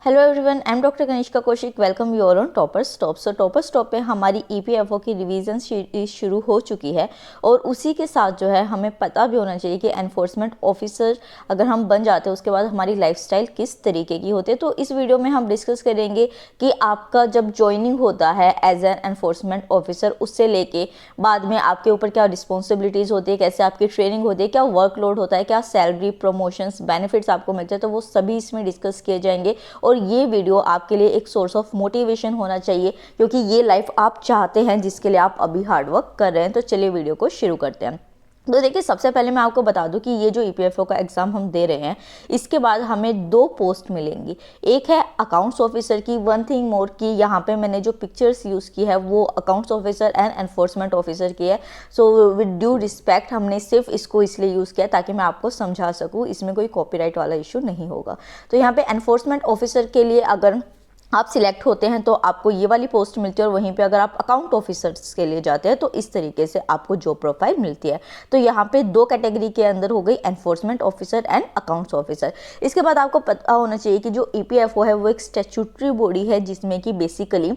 Hello everyone, I am doctor Kanishka Kaushik. Welcome you all on toppers top. So toppers top पे हमारी EPFO की revision series शुरू हो चुकी है और उसी के साथ जो है हमें पता भी होना चाहिए कि एनफोर्समेंट ऑफिसर अगर हम बन जाते हैं उसके बाद हमारी लाइफस्टाइल किस तरीके की होती है। तो इस वीडियो में हम डिस्कस करेंगे कि आपका जब ज्वाइनिंग होता है एज एन एनफोर्समेंट ऑफिसर, उससे लेके बाद में आपके ऊपर क्या रिस्पॉन्सिबिलिटीज़ होती है, कैसे आपकी ट्रेनिंग होती है, क्या वर्कलोड होता है, क्या सैलरी, प्रमोशंस, बेनिफिट्स आपको मिलते हैं, तो वो सभी इसमें डिस्कस किए जाएंगे। और ये वीडियो आपके लिए एक सोर्स ऑफ मोटिवेशन होना चाहिए क्योंकि ये लाइफ आप चाहते हैं जिसके लिए आप अभी हार्डवर्क कर रहे हैं। तो चलिए वीडियो को शुरू करते हैं। तो देखिए, सबसे पहले मैं आपको बता दूं कि ये जो ईपीएफओ का एग्ज़ाम हम दे रहे हैं इसके बाद हमें दो पोस्ट मिलेंगी। एक है अकाउंट्स ऑफिसर की। वन थिंग मोर कि यहाँ पे मैंने जो पिक्चर्स यूज़ की है वो accounts officer and enforcement officer की है। सो विद ड्यू रिस्पेक्ट हमने सिर्फ इसको इसलिए यूज़ किया ताकि मैं आपको समझा सकूँ, इसमें कोई कॉपीराइट वाला इशू नहीं होगा। तो यहाँ पे एनफोर्समेंट ऑफिसर के लिए अगर आप सिलेक्ट होते हैं तो आपको ये वाली पोस्ट मिलती है, और वहीं पे अगर आप अकाउंट ऑफिसर्स के लिए जाते हैं तो इस तरीके से आपको जॉब प्रोफाइल मिलती है। तो यहाँ पे दो कैटेगरी के अंदर हो गई enforcement officer and accounts officer. इसके बाद आपको पता होना चाहिए कि जो ईपीएफओ है वो एक स्टैट्यूटरी बॉडी है जिसमें कि बेसिकली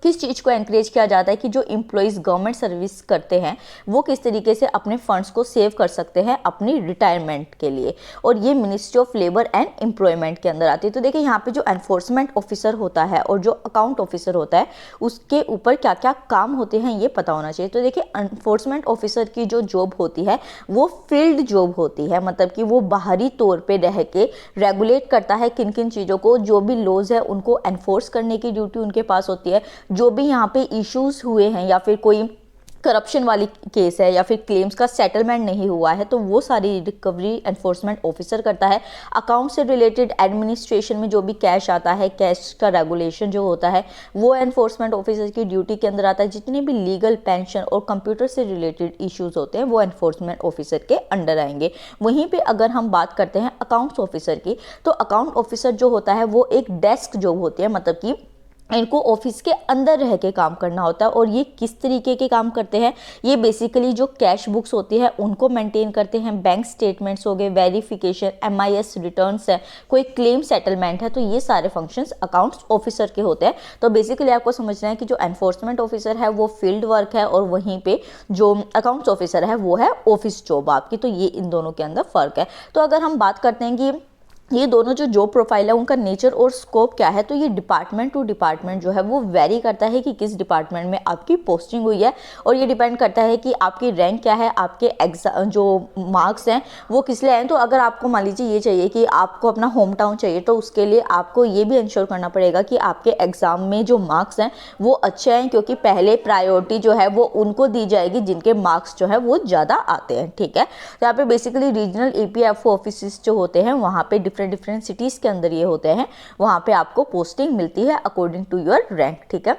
किस चीज़ को एनकरेज किया जाता है कि जो एम्प्लॉयज़ गवर्नमेंट सर्विस करते हैं वो किस तरीके से अपने फंड्स को सेव कर सकते हैं अपनी रिटायरमेंट के लिए, और ये ministry of labour and employment के अंदर आती है। तो देखिए, यहाँ पे जो एनफोर्समेंट ऑफिसर होता है और जो अकाउंट ऑफिसर होता है उसके ऊपर क्या क्या काम होते हैं ये पता होना चाहिए। तो देखिए, एनफोर्समेंट ऑफिसर की जो जॉब होती है वो फील्ड जॉब होती है, मतलब कि वो बाहरी तौर पर रह के रेगुलेट करता है किन किन चीज़ों को, जो भी लॉज है उनको एनफोर्स करने की ड्यूटी उनके पास होती है। जो भी यहाँ पे इश्यूज हुए हैं या फिर कोई करप्शन वाली केस है या फिर क्लेम्स का सेटलमेंट नहीं हुआ है तो वो सारी रिकवरी एनफोर्समेंट ऑफिसर करता है। अकाउंट से रिलेटेड एडमिनिस्ट्रेशन में जो भी कैश आता है, कैश का रेगुलेशन जो होता है वो एनफोर्समेंट ऑफिसर की ड्यूटी के अंदर आता है। जितने भी लीगल, पेंशन और कंप्यूटर से रिलेटेड इश्यूज होते हैं वो एनफोर्समेंट ऑफिसर के अंडर आएंगे। वहीं पर अगर हम बात करते हैं अकाउंट्स ऑफिसर की, तो अकाउंट ऑफिसर जो होता है वो एक डेस्क जॉब होती है, मतलब कि इनको ऑफिस के अंदर रह के काम करना होता है। और ये किस तरीके के काम करते हैं, ये बेसिकली जो कैश बुक्स होती है उनको मेंटेन करते हैं, बैंक स्टेटमेंट्स हो गए, वेरिफिकेशन, एमआईएस रिटर्न्स है, कोई क्लेम सेटलमेंट है, तो ये सारे फंक्शंस अकाउंट्स ऑफिसर के होते हैं। तो बेसिकली आपको समझना है कि जो एनफोर्समेंट ऑफिसर है वो फील्ड वर्क है और वहीं पे जो अकाउंट्स ऑफिसर है वो है ऑफिस जॉब आपकी। तो ये इन दोनों के अंदर फ़र्क है। तो अगर हम बात करते हैं कि ये दोनों जो जॉब प्रोफाइल है उनका नेचर और स्कोप क्या है, तो ये डिपार्टमेंट टू डिपार्टमेंट जो है वो वेरी करता है कि किस डिपार्टमेंट में आपकी पोस्टिंग हुई है, और ये डिपेंड करता है कि आपकी रैंक क्या है, आपके एग्जाम जो मार्क्स हैं वो किस लिए आए। तो अगर आपको मान लीजिए ये चाहिए कि आपको अपना होम टाउन चाहिए, तो उसके लिए आपको ये भी इंश्योर करना पड़ेगा कि आपके एग्ज़ाम में जो मार्क्स हैं वो अच्छे हैं, क्योंकि पहले प्रायोरिटी जो है वो उनको दी जाएगी जिनके मार्क्स जो है वो ज़्यादा आते हैं। ठीक है, तो यहाँ पे बेसिकली रीजनल ईपीएफओ ऑफिस जो होते हैं वहाँ पे डिफरेंट सिटीज़ के अंदर ये होते हैं, वहाँ पे आपको पोस्टिंग मिलती है अकॉर्डिंग टू योर रैंक। ठीक है,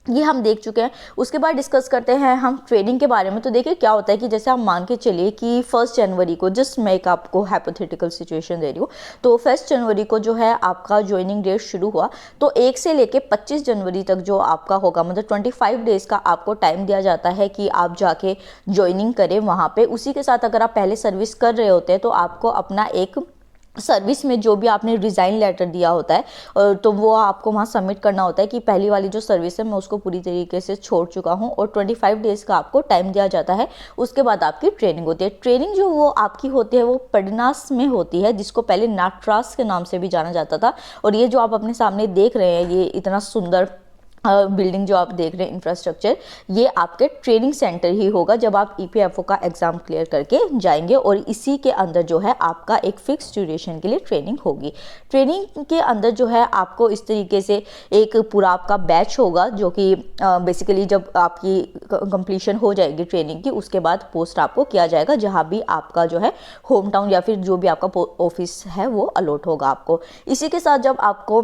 ये हम देख चुके हैं। उसके बाद डिस्कस करते हैं हम ट्रेनिंग के बारे में। तो देखिए, क्या होता है कि जैसे आप मान के चलिए कि 1 जनवरी को, जस्ट मैं एक आपको हाइपोथेटिकल सिचुएशन दे रही हूँ, तो 1 जनवरी को जो है आपका ज्वाइनिंग डेट शुरू हुआ, तो 1 से लेके 25 जनवरी तक जो आपका होगा, मतलब 25 डेज़ का आपको टाइम दिया जाता है कि आप जाके ज्वाइनिंग करें वहाँ पे। उसी के साथ अगर आप पहले सर्विस कर रहे होते हैं तो आपको अपना एक सर्विस में जो भी आपने रिज़ाइन लेटर दिया होता है तो वो आपको वहाँ सबमिट करना होता है कि पहली वाली जो सर्विस है मैं उसको पूरी तरीके से छोड़ चुका हूँ, और 25 डेज़ का आपको टाइम दिया जाता है। उसके बाद आपकी ट्रेनिंग होती है। ट्रेनिंग जो वो आपकी होती है वो पडनास में होती है, जिसको पहले नाट्रास के नाम से भी जाना जाता था। और ये जो आप अपने सामने देख रहे हैं, ये इतना सुंदर बिल्डिंग जो आप देख रहे हैं, इंफ्रास्ट्रक्चर, ये आपके ट्रेनिंग सेंटर ही होगा जब आप ईपीएफओ का एग्ज़ाम क्लियर करके जाएंगे। और इसी के अंदर जो है आपका एक फिक्स ड्यूरेशन के लिए ट्रेनिंग होगी। ट्रेनिंग के अंदर जो है आपको इस तरीके से एक पूरा आपका बैच होगा, जो कि बेसिकली जब आपकी कंप्लीशन हो जाएगी ट्रेनिंग की, उसके बाद पोस्ट आपको किया जाएगा जहाँ भी आपका जो है होम टाउन या फिर जो भी आपका ऑफिस है वो अलॉट होगा आपको। इसी के साथ जब आपको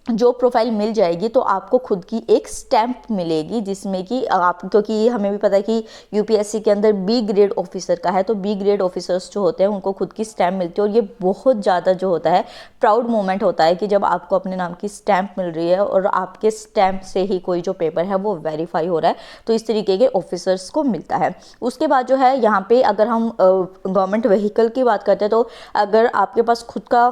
जो प्रोफाइल मिल जाएगी तो आपको खुद की एक स्टैंप मिलेगी, जिसमें कि आप, क्योंकि हमें भी पता है कि यूपीएससी के अंदर बी ग्रेड ऑफिसर का है, तो बी ग्रेड ऑफिसर्स जो होते हैं उनको खुद की स्टैंप मिलती है। और ये बहुत ज़्यादा जो होता है प्राउड मोमेंट होता है कि जब आपको अपने नाम की स्टैंप मिल रही है और आपके स्टैंप से ही कोई जो पेपर है वो वेरीफाई हो रहा है, तो इस तरीके के ऑफिसर्स को मिलता है। उसके बाद जो है यहाँ पे अगर हम गवर्नमेंट व्हीकल की बात करते हैं, तो अगर आपके पास खुद का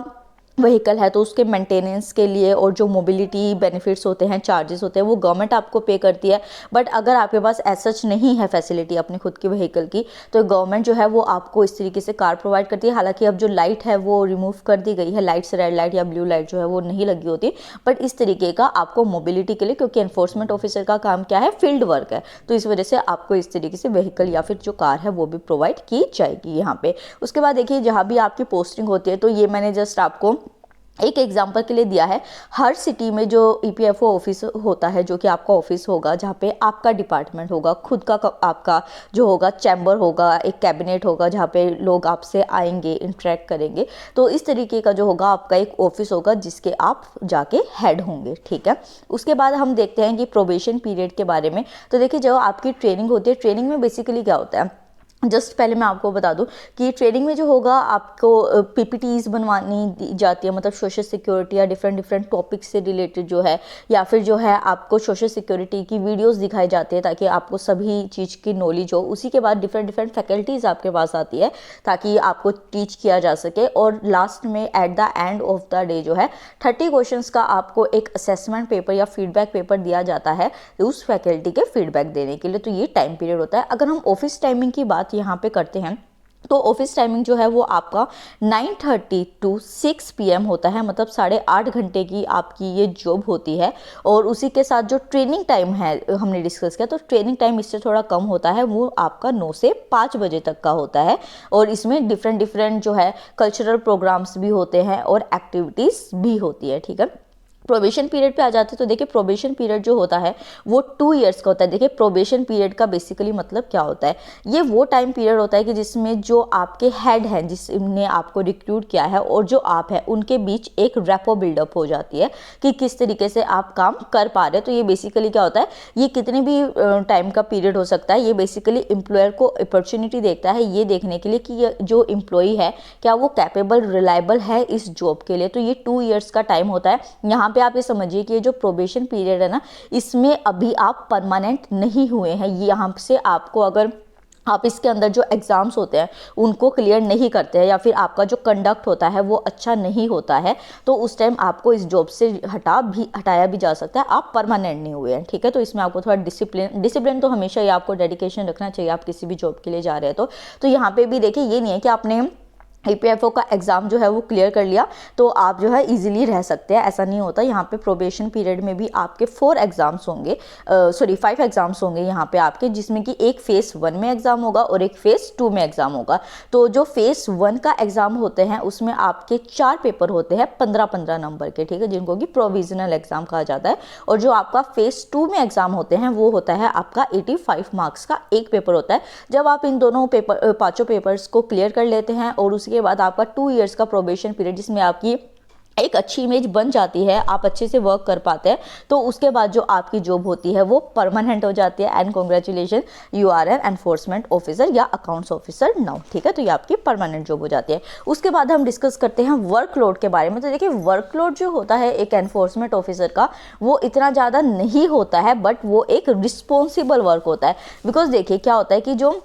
व्हीकल है तो उसके मेंटेनेंस के लिए और जो मोबिलिटी बेनिफिट्स होते हैं, चार्जेस होते हैं, वो गवर्नमेंट आपको पे करती है। बट अगर आपके पास ऐसा सच नहीं है फैसिलिटी अपनी खुद की व्हीकल की, तो गवर्नमेंट जो है वो आपको इस तरीके से कार प्रोवाइड करती है। हालांकि अब जो लाइट है वो रिमूव कर दी गई है, लाइट्स रेड लाइट या ब्लू लाइट जो है वो नहीं लगी होती, बट इस तरीके का आपको मोबिलिटी के लिए, क्योंकि एनफोर्समेंट ऑफिसर का काम क्या है, फील्ड वर्क है, तो इस वजह से आपको इस तरीके से व्हीकल या फिर जो कार है वो भी प्रोवाइड की जाएगी यहाँ पे। उसके बाद देखिए जहाँ भी आपकी पोस्टिंग होती है, तो ये मैंने जस्ट आपको एक एग्जाम्पल के लिए दिया है। हर सिटी में जो ईपीएफओ ऑफिस होता है, जो कि आपका ऑफिस होगा, जहाँ पे आपका डिपार्टमेंट होगा, खुद का आपका जो होगा चैम्बर होगा, एक कैबिनेट होगा जहाँ पे लोग आपसे आएंगे, इंटरेक्ट करेंगे, तो इस तरीके का जो होगा आपका एक ऑफिस होगा जिसके आप जाके हेड होंगे, ठीक है। उसके बाद हम देखते हैं कि प्रोबेशन पीरियड के बारे में। तो देखिए जो आपकी ट्रेनिंग होती है, ट्रेनिंग में बेसिकली क्या होता है, जस्ट पहले मैं आपको बता दूं कि ट्रेनिंग में जो होगा आपको पीपीटीज बनवानी दी जाती है, मतलब सोशल सिक्योरिटी या डिफरेंट डिफरेंट टॉपिक से रिलेटेड जो है, या फिर जो है आपको सोशल सिक्योरिटी की वीडियोस दिखाई जाती है ताकि आपको सभी चीज़ की नॉलेज हो। उसी के बाद डिफरेंट डिफरेंट फैकल्टीज़ आपके पास आती है ताकि आपको टीच किया जा सके। और लास्ट में at the end of the day जो है 30 क्वेश्चंस का आपको एक असेसमेंट पेपर या फीडबैक पेपर दिया जाता है उस फैकल्टी के फीडबैक देने के लिए। तो ये टाइम पीरियड होता है। अगर हम ऑफिस टाइमिंग की बात यहाँ पे करते हैं, तो ऑफिस टाइमिंग जो है वो आपका 9:30 टू 6 PM होता है, मतलब 8.5 घंटे की आपकी ये जॉब होती है। और उसी के साथ जो ट्रेनिंग टाइम है हमने डिस्कस किया, तो ट्रेनिंग टाइम इससे थोड़ा कम होता है, वो आपका 9 से 5 बजे तक का होता है। और इसमें डिफरेंट डिफरेंट जो है कल्चरल प्रोग्राम्स भी होते हैं और एक्टिविटीज़ भी होती है, ठीक है। प्रोबेशन पीरियड पे आ जाते हैं, तो देखिए प्रोबेशन पीरियड जो होता है वो 2 इयर्स का होता है। देखिए प्रोबेशन पीरियड का बेसिकली मतलब क्या होता है, ये वो टाइम पीरियड होता है कि जिसमें जो आपके हेड हैं जिसने आपको रिक्रूट किया है और जो आप हैं उनके बीच एक रेपो बिल्डअप हो जाती है कि किस तरीके से आप काम कर पा रहे हैं। तो ये बेसिकली क्या होता है, ये कितने भी टाइम का पीरियड हो सकता है। ये बेसिकली एम्प्लॉयर को अपॉर्चुनिटी देखता है ये देखने के लिए कि ये जो एम्प्लॉई है क्या वो कैपेबल रिलायबल है इस जॉब के लिए। तो ये 2 इयर्स का टाइम होता है। यहाँ पे आप ये समझिए कि ये जो प्रोबेशन पीरियड है ना, इसमें अभी आप परमानेंट नहीं हुए हैं। यहाँ से आपको अगर आप इसके अंदर जो एग्ज़ाम्स होते हैं उनको क्लियर नहीं करते हैं या फिर आपका जो कंडक्ट होता है वो अच्छा नहीं होता है, तो उस टाइम आपको इस जॉब से हटाया भी जा सकता है। आप परमानेंट नहीं हुए हैं, ठीक है। तो इसमें आपको थोड़ा डिसिप्लिन तो हमेशा ही आपको डेडिकेशन रखना चाहिए आप किसी भी जॉब के लिए जा रहे हैं। तो यहाँ पे भी देखिए ये नहीं है कि आपने ईपीएफओ का एग्ज़ाम जो है वो क्लियर कर लिया तो आप जो है इजीली रह सकते हैं, ऐसा नहीं होता। यहाँ पे प्रोबेशन पीरियड में भी आपके 4 एग्ज़ाम्स होंगे, 5 एग्ज़ाम्स होंगे यहाँ पे आपके, जिसमें कि एक फेज़ 1 में एग्ज़ाम होगा और एक फेज़ 2 में एग्ज़ाम होगा। तो जो फेज़ 1 का एग्ज़ाम होते हैं उसमें आपके 4 पेपर होते हैं 15-15 नंबर के, ठीक है, जिनको कि प्रोविजनल एग्ज़ाम कहा जाता है। और जो आपका फेज़ 2 में एग्ज़ाम होते हैं वो होता है आपका 85 मार्क्स का एक पेपर होता है। जब आप इन दोनों पेपर 5 पेपर्स को क्लियर कर लेते हैं और उसके बाद आपका 2 इयर्स का प्रोबेशन पीरियड जिसमें आपकी एक अच्छी इमेज बन जाती है, आप अच्छे से वर्क कर पाते हैं, तो उसके बाद जो आपकी जॉब होती है वो परमानेंट हो जाती है। And congratulation, you are an enforcement officer या अकाउंट्स ऑफिसर नाउ, ठीक है। तो ये आपकी परमानेंट जॉब हो जाती है। उसके बाद हम डिस्कस करते हैं वर्कलोड के बारे में। तो देखिए वर्कलोड जो होता है एक एनफोर्समेंट ऑफिसर का वो इतना ज़्यादा नहीं होता है, बट वो एक रिस्पॉन्सिबल वर्क होता है। बिकॉज देखिए क्या होता है कि जो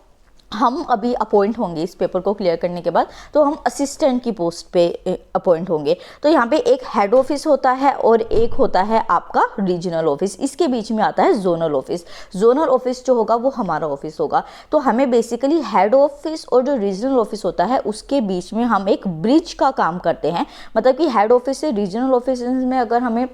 हम अभी अपॉइंट होंगे इस पेपर को क्लियर करने के बाद, तो हम असिस्टेंट की पोस्ट पे अपॉइंट होंगे। तो यहाँ पे एक हेड ऑफिस होता है और एक होता है आपका रीजनल ऑफिस, इसके बीच में आता है जोनल ऑफिस। जोनल ऑफिस जो होगा वो हमारा ऑफिस होगा। तो हमें बेसिकली हेड ऑफिस और जो रीजनल ऑफिस होता है उसके बीच में हम एक ब्रिज का काम करते हैं। मतलब कि हेड ऑफिस से रीजनल ऑफिस में अगर हमें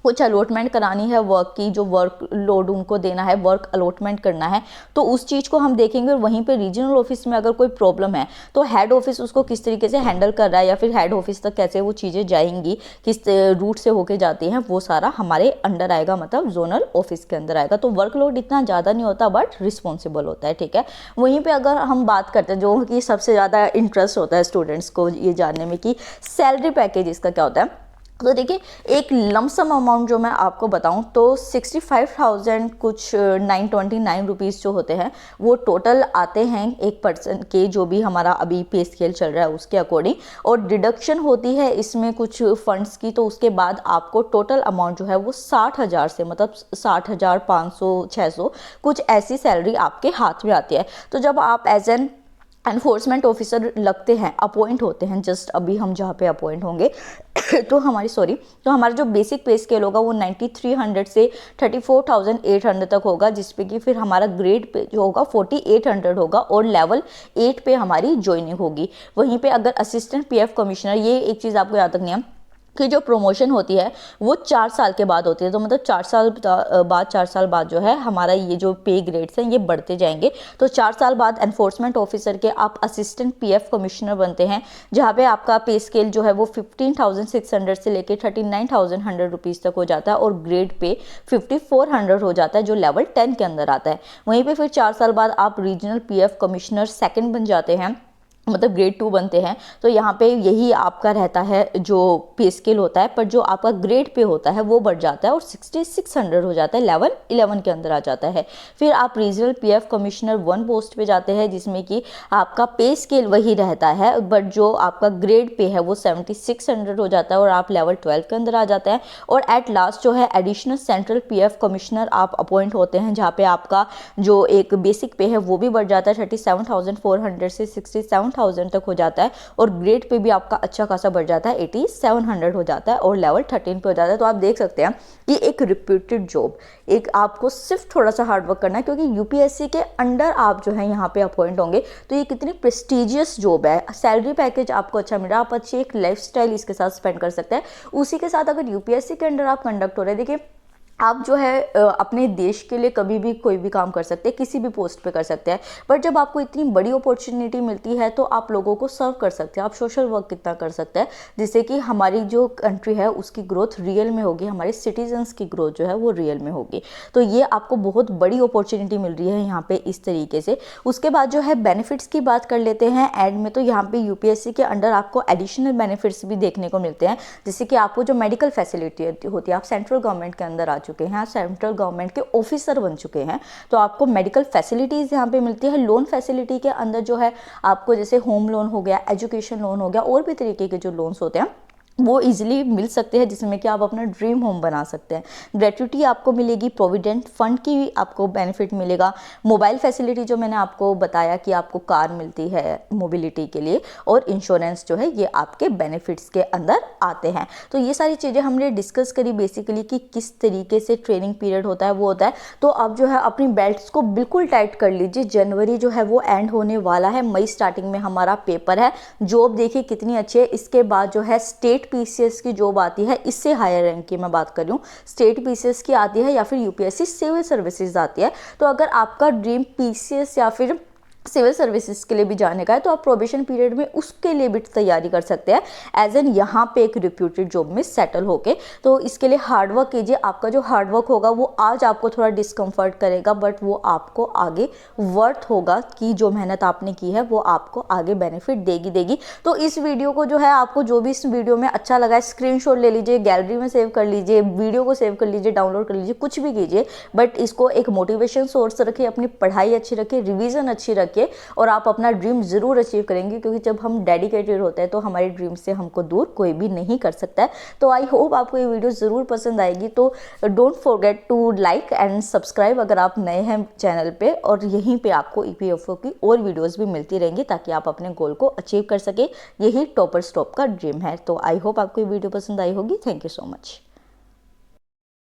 कुछ अलॉटमेंट करानी है वर्क की, जो वर्क लोड उनको देना है, वर्क अलॉटमेंट करना है, तो उस चीज़ को हम देखेंगे। और वहीं पे रीजनल ऑफिस में अगर कोई प्रॉब्लम है तो हेड ऑफिस उसको किस तरीके से हैंडल कर रहा है या फिर हेड ऑफिस तक कैसे वो चीज़ें जाएंगी, किस रूट से होके जाती हैं, वो सारा हमारे अंडर आएगा, मतलब जोनल ऑफिस के अंदर आएगा। तो वर्कलोड इतना ज़्यादा नहीं होता बट रिस्पॉन्सिबल होता है, ठीक है। वहीं पर अगर हम बात करते हैं जो कि सबसे ज़्यादा इंटरेस्ट होता है स्टूडेंट्स को ये जानने में कि सैलरी पैकेज इसका क्या होता है। तो देखिए एक लमसम अमाउंट जो मैं आपको बताऊं तो 65,000 कुछ 929 रुपीज़ जो होते हैं वो टोटल आते हैं एक पर्सन के, जो भी हमारा अभी पे स्केल चल रहा है उसके अकॉर्डिंग। और डिडक्शन होती है इसमें कुछ फंड्स की, तो उसके बाद आपको टोटल अमाउंट जो है वो 60,000 से, मतलब 60,500 600 कुछ ऐसी सैलरी आपके हाथ में आती है। तो जब आप एज एन एनफोर्समेंट ऑफिसर लगते हैं, अपॉइंट होते हैं, जस्ट अभी हम जहाँ पे अपॉइंट होंगे तो हमारा जो बेसिक पे स्केल होगा वो 9300 से 34,800 तक होगा, जिसपे कि फिर हमारा ग्रेड पे जो होगा 4800 होगा और लेवल 8 पे हमारी ज्वाइनिंग होगी। वहीं पे अगर असिस्टेंट पीएफ कमिश्नर, ये एक चीज़ आपको याद रखनी है कि जो प्रमोशन होती है वो 4 साल के बाद होती है, तो मतलब 4 साल बाद जो है हमारा ये जो पे ग्रेड्स हैं ये बढ़ते जाएंगे। तो 4 साल बाद एनफोर्समेंट ऑफिसर के आप असिस्टेंट पीएफ कमिश्नर बनते हैं, जहाँ पे आपका पे स्केल जो है वो 15,600 से लेके 39,100 रुपीज़ तक हो जाता है और ग्रेड पे 5400 हो जाता है, जो लेवल 10 के अंदर आता है। वहीं पर फिर 4 साल बाद आप रीजनल पीएफ कमिश्नर सेकेंड बन जाते हैं, मतलब ग्रेड 2 बनते हैं। तो यहाँ पे यही आपका रहता है जो पे स्केल होता है, पर जो आपका ग्रेड पे होता है वो बढ़ जाता है और 6600 हो जाता है, लेवल 11 के अंदर आ जाता है। फिर आप रीजनल पीएफ कमिश्नर 1 पोस्ट पे जाते हैं, जिसमें कि आपका पे स्केल वही रहता है, बट जो आपका ग्रेड पे है वो 7600 हो जाता है और आप लेवल 12 के अंदर आ जाते हैं। और एट लास्ट जो है एडिशनल सेंट्रल पीएफ कमिश्नर आप अपॉइंट होते हैं, जहाँ पे आपका जो एक बेसिक पे है वो भी बढ़ जाता है 37,400 से 67,000 तक हो जाता है और ग्रेड पे भी आपका अच्छा खासा बढ़ जाता है, 8700 हो जाता है और लेवल 13 पे हो जाता है। तो आप देख सकते हैं कि एक रिप्यूटेड जॉब, एक आपको सिर्फ थोड़ा सा हार्ड वर्क करना है, क्योंकि यूपीएससी के अंडर आप जो है यहाँ पे अपॉइंट होंगे, तो ये कितनी प्रेस्टिजियस जॉब है। सैलरी पैकेज आपको अच्छा मिल रहा है, आप अच्छी एक लाइफस्टाइल इसके साथ स्पेंड कर सकते हैं। उसी के साथ अगर यूपीएससी के अंडर आप कंडक्ट हो रहे हैं, देखिए आप जो है अपने देश के लिए कभी भी कोई भी काम कर सकते हैं, किसी भी पोस्ट पे कर सकते हैं, बट जब आपको इतनी बड़ी अपॉर्चुनिटी मिलती है तो आप लोगों को सर्व कर सकते हैं, आप सोशल वर्क कितना कर सकते हैं, जिससे कि हमारी जो कंट्री है उसकी ग्रोथ रियल में होगी, हमारे सिटीजन्स की ग्रोथ जो है वो रियल में होगी। तो ये आपको बहुत बड़ी अपॉर्चुनिटी मिल रही है यहाँ पे इस तरीके से। उसके बाद जो है बेनिफिट्स की बात कर लेते हैं एंड में, तो यहाँ पे यूपीएससी के अंडर आपको एडिशनल बेनिफिट्स भी देखने को मिलते हैं, जैसे कि आपको जो मेडिकल फैसिलिटी होती है, आप सेंट्रल गवर्नमेंट के अंदर आ चुके हैं, सेंट्रल गवर्नमेंट के ऑफिसर बन चुके हैं, तो आपको मेडिकल फैसिलिटीज यहाँ पे मिलती है। लोन फैसिलिटी के अंदर जो है आपको जैसे होम लोन हो गया, एजुकेशन लोन हो गया, और भी तरीके के जो लोन्स होते हैं वो इजीली मिल सकते हैं, जिसमें कि आप अपना ड्रीम होम बना सकते हैं। ग्रेट्युटी आपको मिलेगी, प्रोविडेंट फंड की आपको बेनिफिट मिलेगा, मोबाइल फैसिलिटी जो मैंने आपको बताया कि आपको कार मिलती है मोबिलिटी के लिए, और इंश्योरेंस जो है ये आपके बेनिफिट्स के अंदर आते हैं। तो ये सारी चीज़ें हमने डिस्कस करी बेसिकली कि किस तरीके से ट्रेनिंग पीरियड होता है वो होता है। तो अब जो है अपनी बेल्ट्स को बिल्कुल टाइट कर लीजिए, जनवरी जो है वो एंड होने वाला है, मई स्टार्टिंग में हमारा पेपर है। जॉब देखिए कितनी अच्छी है। इसके बाद जो है स्टेट पीसीएस की जॉब आती है, इससे हायर रैंक की मैं बात कर रही हूँ, स्टेट पीसीएस की आती है या फिर यूपीएससी सिविल सर्विसेज आती है। तो अगर आपका ड्रीम पीसीएस या फिर सिविल सर्विसेज के लिए भी जाने का है तो आप प्रोबेशन पीरियड में उसके लिए भी तैयारी कर सकते हैं, एज एन यहाँ पे एक रिप्यूटेड जॉब में सेटल होके। तो इसके लिए हार्डवर्क कीजिए। आपका जो हार्डवर्क होगा वो आज आपको थोड़ा डिस्कम्फर्ट करेगा, बट वो आपको आगे वर्थ होगा कि जो मेहनत आपने की है वो आपको आगे बेनिफिट देगी। तो इस वीडियो को जो है आपको जो भी इस वीडियो में अच्छा लगा है स्क्रीनशॉट ले लीजिए, गैलरी में सेव कर लीजिए, वीडियो को सेव कर लीजिए, डाउनलोड कर लीजिए, कुछ भी कीजिए, बट इसको एक मोटिवेशन सोर्स रखिए, अपनी पढ़ाई अच्छी रखिए, रिविजन अच्छी रखिए, और आप अपना ड्रीम जरूर अचीव करेंगे, क्योंकि जब हम डेडिकेटेड होते हैं तो हमारे ड्रीम से हमको दूर कोई भी नहीं कर सकता है। तो आई होप आपको ये वीडियो ज़रूर पसंद आएगी। तो don't forget to like and subscribe अगर आप नए हैं चैनल पे, और यहीं पे आपको ईपीएफओ की और वीडियोस भी मिलती रहेंगी ताकि आप अपने गोल को अचीव कर सके। यही टॉपर स्टॉप का ड्रीम है। तो आई होप आपको ये वीडियो पसंद आई होगी। Thank you so much.